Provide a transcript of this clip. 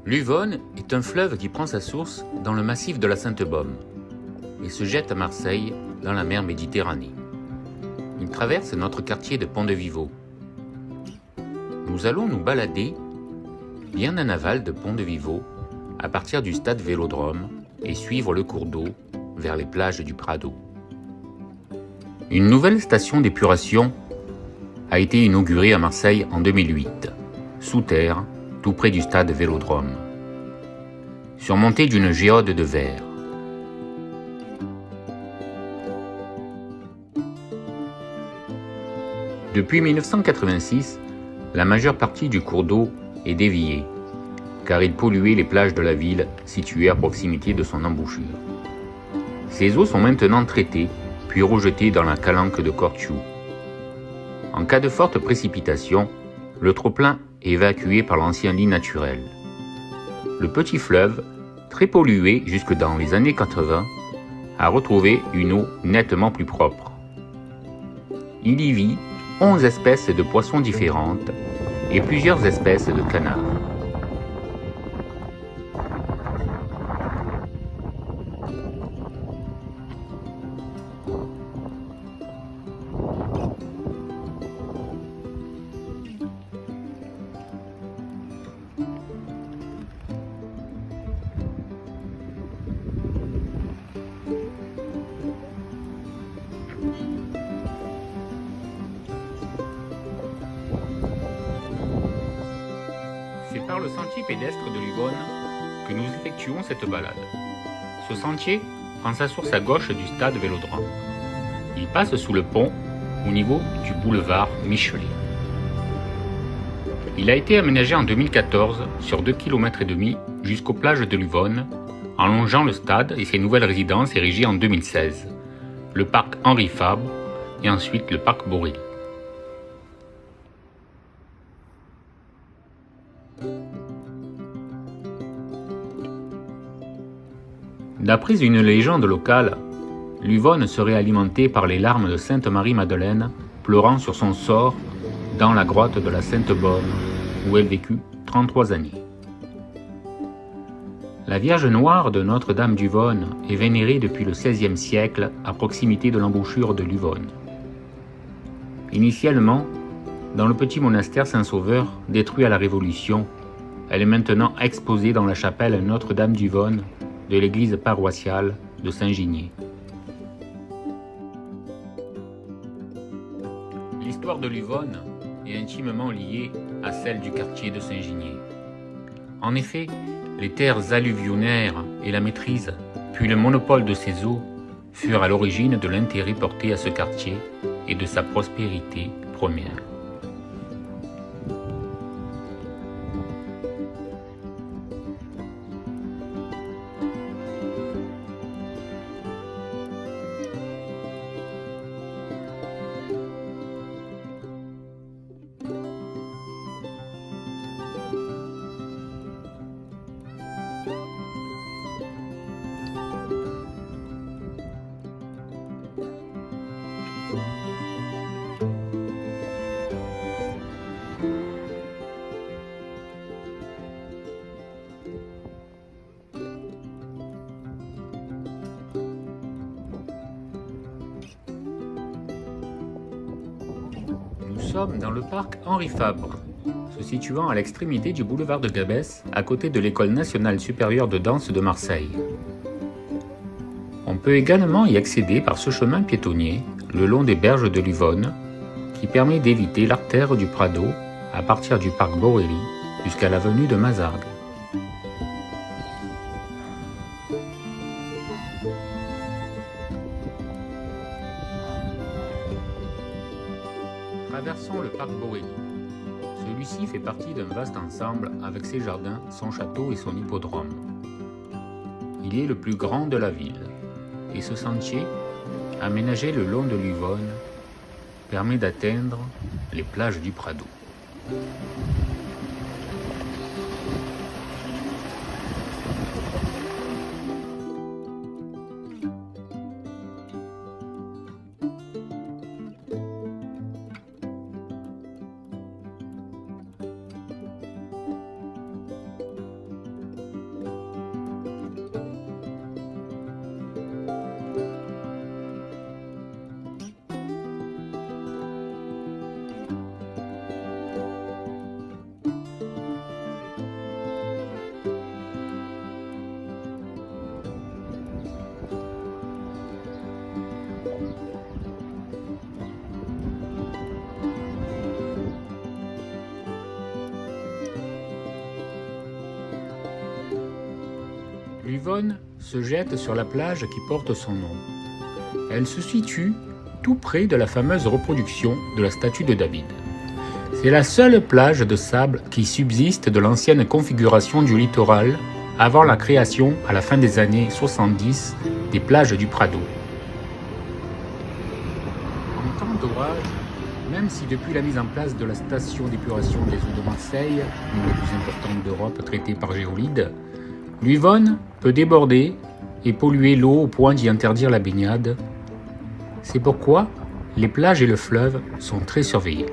L'Uvonne est un fleuve qui prend sa source dans le massif de la Sainte-Baume et se jette à Marseille dans la mer Méditerranée. Il traverse notre quartier de Pont-de-Vivo. Nous allons nous balader bien en aval de Pont-de-Vivo à partir du stade Vélodrome et suivre le cours d'eau vers les plages du Prado. Une nouvelle station d'épuration a été inaugurée à Marseille en 2008, sous terre, tout près du stade Vélodrome, surmontée d'une géode de verre. Depuis 1986, la majeure partie du cours d'eau est déviée, car il polluait les plages de la ville situées à proximité de son embouchure. Ces eaux sont maintenant traitées, puis rejetées dans la calanque de Cortiou. En cas de forte précipitation, le trop-plein est évacué par l'ancien lit naturel. Le petit fleuve, très pollué jusque dans les années 80, a retrouvé une eau nettement plus propre. Il y vit 11 espèces de poissons différentes et plusieurs espèces de canards. C'est par le sentier pédestre de l'Uvonne que nous effectuons cette balade. Ce sentier prend sa source à gauche du stade Vélodrome. Il passe sous le pont au niveau du boulevard Michelet. Il a été aménagé en 2014 sur 2,5 km jusqu'aux plages de l'Uvonne, en longeant le stade et ses nouvelles résidences érigées en 2016, le parc Henri Fabre et ensuite le parc Borély. D'après une légende locale, l'Uvonne serait alimentée par les larmes de Sainte Marie-Madeleine pleurant sur son sort dans la grotte de la Sainte-Baume où elle vécut 33 années. La Vierge Noire de Notre-Dame d'Uvonne est vénérée depuis le XVIe siècle à proximité de l'embouchure de l'Uvonne. Initialement, dans le petit monastère Saint-Sauveur, détruit à la Révolution, elle est maintenant exposée dans la chapelle Notre-Dame d'Uvonne de l'église paroissiale de Saint-Ginier. L'histoire de l'Uvonne est intimement liée à celle du quartier de Saint-Ginier. En effet, les terres alluvionnaires et la maîtrise, puis le monopole de ses eaux, furent à l'origine de l'intérêt porté à ce quartier et de sa prospérité première. Nous sommes dans le parc Henri Fabre, se situant à l'extrémité du boulevard de Gabès, à côté de l'École nationale supérieure de danse de Marseille. On peut également y accéder par ce chemin piétonnier, le long des berges de l'Uvonne, qui permet d'éviter l'artère du Prado à partir du parc Borély jusqu'à l'avenue de Mazargues. Traversons le parc Borély. Celui-ci fait partie d'un vaste ensemble avec ses jardins, son château et son hippodrome. Il est le plus grand de la ville et ce sentier, aménagé le long de l'Uvonne, permet d'atteindre les plages du Prado. L'Uyonne se jette sur la plage qui porte son nom. Elle se situe tout près de la fameuse reproduction de la statue de David. C'est la seule plage de sable qui subsiste de l'ancienne configuration du littoral avant la création, à la fin des années 70, des plages du Prado. En temps d'orage, même si depuis la mise en place de la station d'épuration des eaux de Marseille, l'une des plus importantes d'Europe traitée par géolide, l'Uyonne peut déborder et polluer l'eau au point d'y interdire la baignade. C'est pourquoi les plages et le fleuve sont très surveillés.